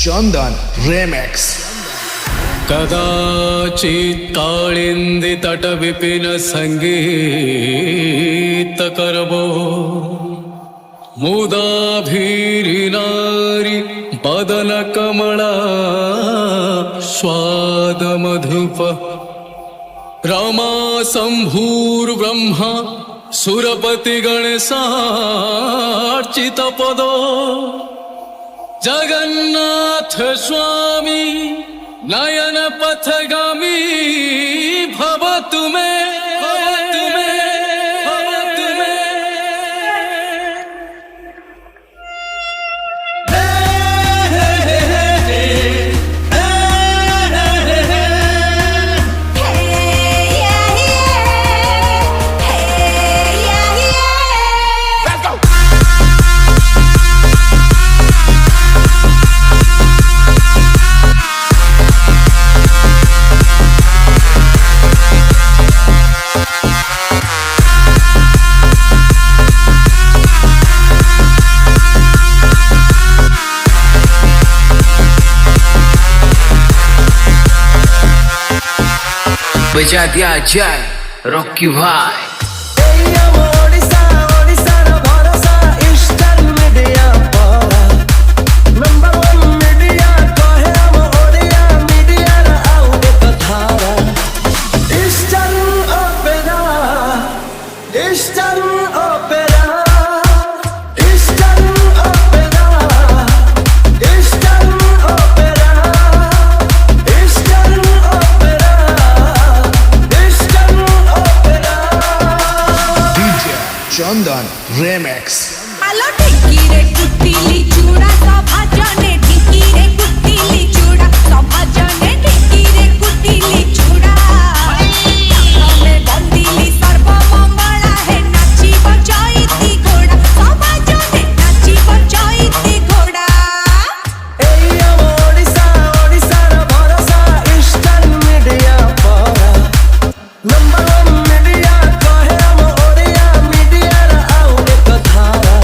चंदन रेमेक्स। कदाचित् काळिंदी तट विपिन संगीत करबो मुदा भीरिनारी बदन कमला स्वाद मधुप रमा शंभुर्ब्रह्मा सुरपति गणेशार्चित पदो जगन्नाथ स्वामी नयन पथगामी भवतु मे बजा दिया जाए रॉकी भाई। चंदन रेमेक्स। आलो ढिकी रे कुटिली चूड़ा सभा जने ढिकी रे कुटिली चूड़ा सभा जने ढिकी रे कुटिली चूड़ा हमें बंदिली सर्व मंगला है नाची बजाईती घोड़ा सभा जने नाची बजाईती घोड़ा एई हम ओडिसा रा भरोसा ईस्टर्न मीडिया पारा नंबर 1 मीडिया कहे हम ओडिया मीडिया रा आउरे कथारा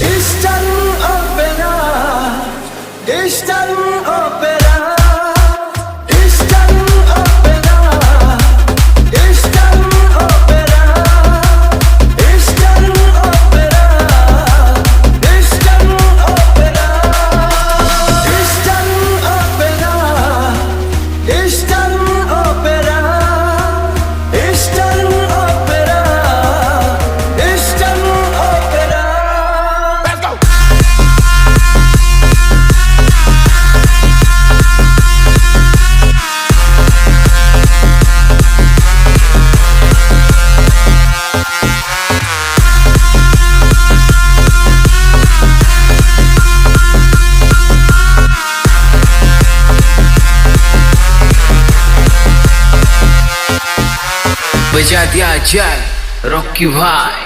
eastern opera eastern opera eastern opera eastern opera eastern opera eastern opera eastern opera eastern opera eastern opera eastern opera. Let's go. बजा दिया जाए रॉकी भाई।